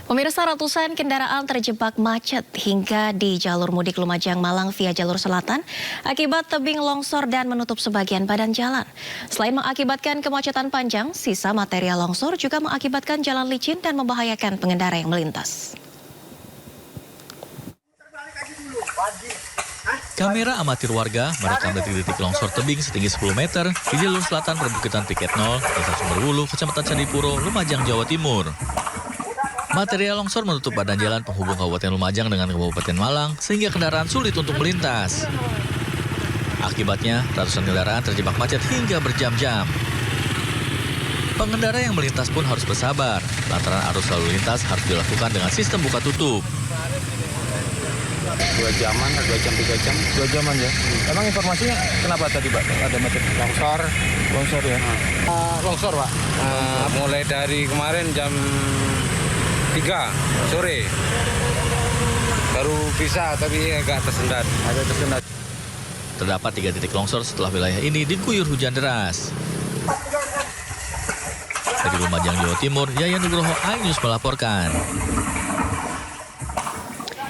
Pemirsa, ratusan kendaraan terjebak macet hingga di jalur mudik Lumajang Malang via jalur selatan akibat tebing longsor dan menutup sebagian badan jalan. Selain mengakibatkan kemacetan panjang, sisa material longsor juga mengakibatkan jalan licin dan membahayakan pengendara yang melintas. Kamera amatir warga merekam detik-detik longsor tebing setinggi 10 meter di jalur selatan perbukitan Piket 0, Desa Sumberwulu, Kecamatan Candipuro, Lumajang, Jawa Timur. Material longsor menutup badan jalan penghubung Kabupaten Lumajang dengan Kabupaten Malang sehingga kendaraan sulit untuk melintas. Akibatnya, ratusan kendaraan terjebak macet hingga berjam-jam. Pengendara yang melintas pun harus bersabar, lantaran arus lalu lintas harus dilakukan dengan sistem buka tutup. 2 jaman, 2 jam, 3 jam. 2 jaman ya? Emang informasinya kenapa tadi Pak ada macet? Longsor ya? Longsor Pak, mulai dari kemarin jam 3 sore. Baru bisa, tapi agak tersendat. Terdapat 3 titik longsor setelah wilayah ini diguyur hujan deras. Dari Lumajang, Jawa Timur, Yayan Nugroho, iNews melaporkan.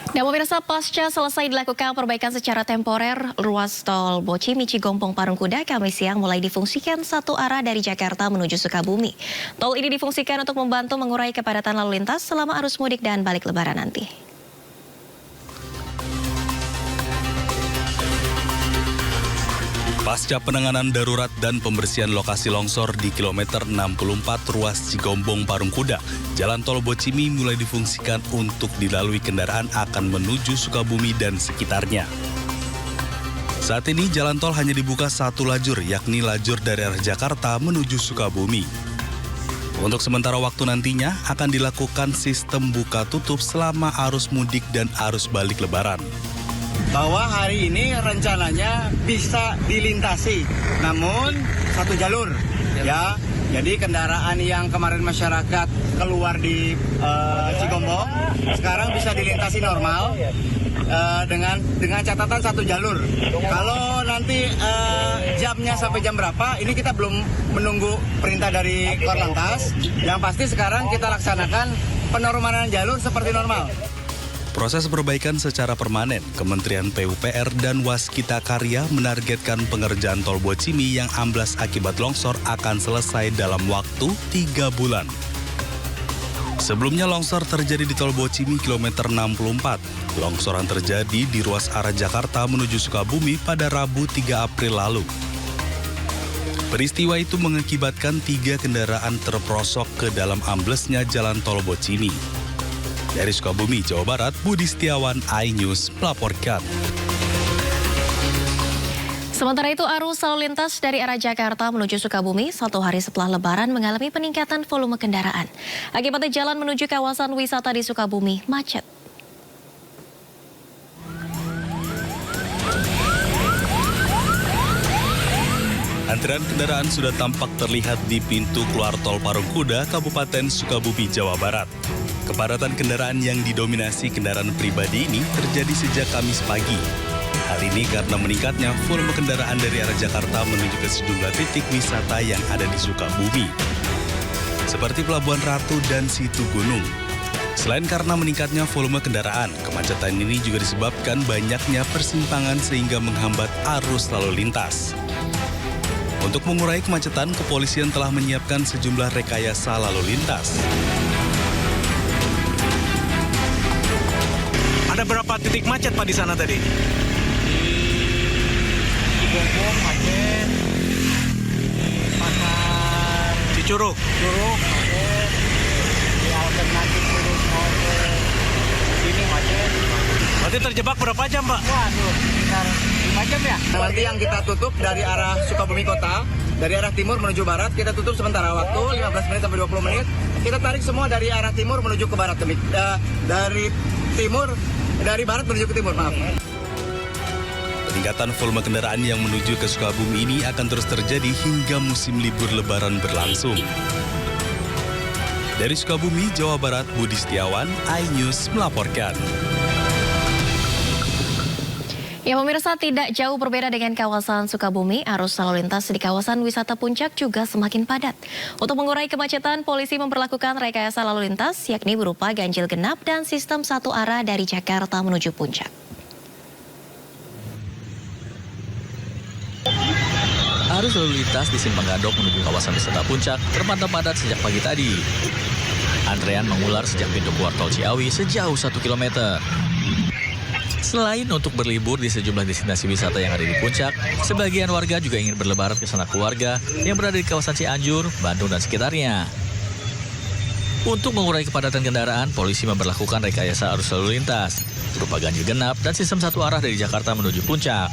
Nah, pemirsa, pasca selesai dilakukan perbaikan secara temporer, ruas tol Bocimi Cigombong Parungkuda Kamis siang mulai difungsikan satu arah dari Jakarta menuju Sukabumi. Tol ini difungsikan untuk membantu mengurai kepadatan lalu lintas selama arus mudik dan balik lebaran nanti. Pasca penanganan darurat dan pembersihan lokasi longsor di kilometer 64 ruas Cigombong Parungkuda, jalan tol Bocimi mulai difungsikan untuk dilalui kendaraan akan menuju Sukabumi dan sekitarnya. Saat ini jalan tol hanya dibuka satu lajur, yakni lajur dari arah Jakarta menuju Sukabumi. Untuk sementara waktu nantinya akan dilakukan sistem buka tutup selama arus mudik dan arus balik lebaran. Bahwa hari ini rencananya bisa dilintasi, namun satu jalur, ya. Jadi kendaraan yang kemarin masyarakat keluar di Cigombong, sekarang bisa dilintasi normal dengan catatan satu jalur. Kalau nanti jamnya sampai jam berapa, ini kita belum menunggu perintah dari Korlantas. Yang pasti sekarang kita laksanakan penormalan jalur seperti normal. Proses perbaikan secara permanen, Kementerian PUPR dan Waskita Karya menargetkan pengerjaan tol Bocimi yang amblas akibat longsor akan selesai dalam waktu 3 bulan. Sebelumnya longsor terjadi di tol Bocimi kilometer 64. Longsoran terjadi di ruas arah Jakarta menuju Sukabumi pada Rabu 3 April lalu. Peristiwa itu mengakibatkan 3 kendaraan terperosok ke dalam amblesnya jalan tol Bocimi. Dari Sukabumi, Jawa Barat, Budi Setiawan, iNews melaporkan. Sementara itu, arus lalu lintas dari arah Jakarta menuju Sukabumi 1 hari setelah Lebaran mengalami peningkatan volume kendaraan. Akibatnya jalan menuju kawasan wisata di Sukabumi macet. Antrean kendaraan sudah tampak terlihat di pintu keluar tol Parungkuda, Kabupaten Sukabumi, Jawa Barat. Kepadatan kendaraan yang didominasi kendaraan pribadi ini terjadi sejak Kamis pagi. Hal ini karena meningkatnya volume kendaraan dari arah Jakarta menuju ke sejumlah titik wisata yang ada di Sukabumi, seperti Pelabuhan Ratu dan Situ Gunung. Selain karena meningkatnya volume kendaraan, kemacetan ini juga disebabkan banyaknya persimpangan sehingga menghambat arus lalu lintas. Untuk mengurai kemacetan, kepolisian telah menyiapkan sejumlah rekayasa lalu lintas. Ada berapa titik macet Pak di sana tadi? Cigombong macet, pasar Cicurug. macet, di alternatif terus mau ke sini macet. Berarti terjebak berapa jam Pak? Waduh, sekitar 5 jam ya. Nanti yang kita tutup dari arah Sukabumi Kota, dari arah timur menuju barat, kita tutup sementara waktu 15 menit sampai 20 menit. Kita tarik semua dari arah timur menuju ke barat. Dari barat menuju ke timur, maaf. Peningkatan volume kendaraan yang menuju ke Sukabumi ini akan terus terjadi hingga musim libur Lebaran berlangsung. Dari Sukabumi, Jawa Barat, Budi Setiawan, iNews melaporkan. Ya pemirsa, tidak jauh berbeda dengan kawasan Sukabumi, arus lalu lintas di kawasan wisata Puncak juga semakin padat. Untuk mengurai kemacetan, polisi memperlakukan rekayasa lalu lintas, yakni berupa ganjil genap dan sistem satu arah dari Jakarta menuju Puncak. Arus lalu lintas di Simpang Gadok menuju kawasan wisata Puncak terpantau padat sejak pagi tadi. Antrean mengular sejak pintu keluar tol Ciawi sejauh 1 km. Selain untuk berlibur di sejumlah destinasi wisata yang ada di Puncak, sebagian warga juga ingin berlebaran ke sana keluarga yang berada di kawasan Cianjur, Bandung, dan sekitarnya. Untuk mengurai kepadatan kendaraan, polisi memperlakukan rekayasa arus lalu lintas, berupa ganjil genap dan sistem satu arah dari Jakarta menuju Puncak.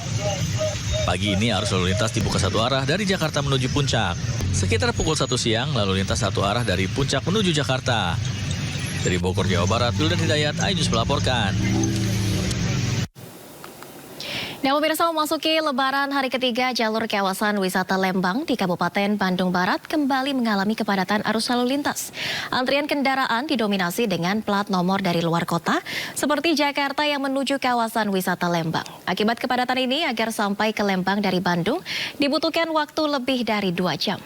Pagi ini arus lalu lintas dibuka satu arah dari Jakarta menuju Puncak. Sekitar pukul 1 siang, lalu lintas satu arah dari Puncak menuju Jakarta. Dari Bogor, Jawa Barat, Wildan Hidayat, iNews melaporkan. Nah, pemirsa, memasuki Lebaran hari ketiga, jalur kawasan wisata Lembang di Kabupaten Bandung Barat kembali mengalami kepadatan arus lalu lintas. Antrian kendaraan didominasi dengan plat nomor dari luar kota, seperti Jakarta yang menuju kawasan wisata Lembang. Akibat kepadatan ini, agar sampai ke Lembang dari Bandung, dibutuhkan waktu lebih dari 2 jam.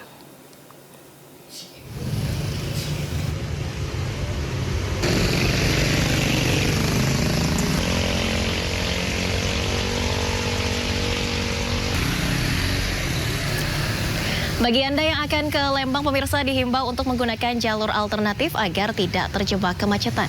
Bagi Anda yang akan ke Lembang, pemirsa dihimbau untuk menggunakan jalur alternatif agar tidak terjebak kemacetan.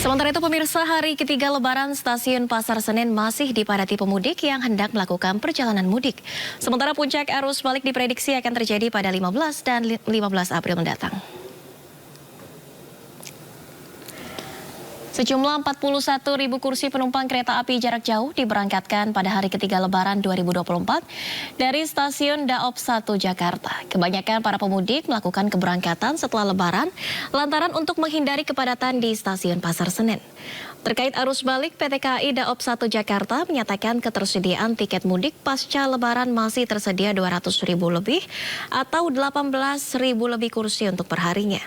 Sementara itu pemirsa, hari ketiga Lebaran stasiun Pasar Senen masih dipadati pemudik yang hendak melakukan perjalanan mudik. Sementara puncak arus balik diprediksi akan terjadi pada 15 dan 15 April mendatang. Sejumlah 41.000 kursi penumpang kereta api jarak jauh diberangkatkan pada hari ketiga Lebaran 2024 dari stasiun Daop 1 Jakarta. Kebanyakan para pemudik melakukan keberangkatan setelah Lebaran lantaran untuk menghindari kepadatan di stasiun Pasar Senen. Terkait arus balik, PT KAI Daop 1 Jakarta menyatakan ketersediaan tiket mudik pasca Lebaran masih tersedia 200.000 lebih atau 18.000 lebih kursi untuk perharinya.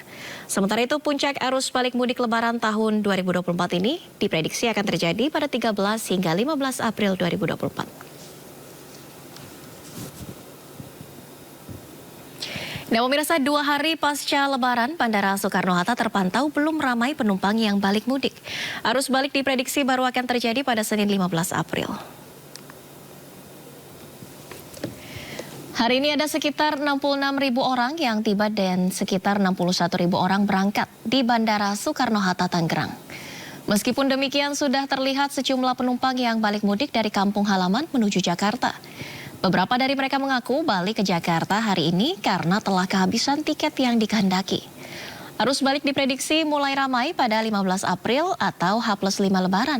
Sementara itu, puncak arus balik mudik Lebaran tahun 2024 ini diprediksi akan terjadi pada 13 hingga 15 April 2024. Nah pemirsa, 2 hari pasca Lebaran, Bandara Soekarno-Hatta terpantau belum ramai penumpang yang balik mudik. Arus balik diprediksi baru akan terjadi pada Senin 15 April. Hari ini ada sekitar 66.000 orang yang tiba dan sekitar 61.000 orang berangkat di Bandara Soekarno-Hatta, Tangerang. Meskipun demikian, sudah terlihat sejumlah penumpang yang balik mudik dari kampung halaman menuju Jakarta. Beberapa dari mereka mengaku balik ke Jakarta hari ini karena telah kehabisan tiket yang dikehendaki. Arus balik diprediksi mulai ramai pada 15 April atau H+5 Lebaran.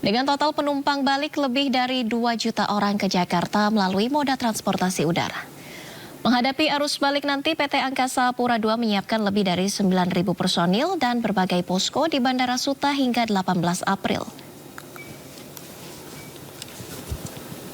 Dengan total penumpang balik lebih dari 2 juta orang ke Jakarta melalui moda transportasi udara. Menghadapi arus balik nanti, PT Angkasa Pura II menyiapkan lebih dari 9.000 personil dan berbagai posko di Bandara Suta hingga 18 April.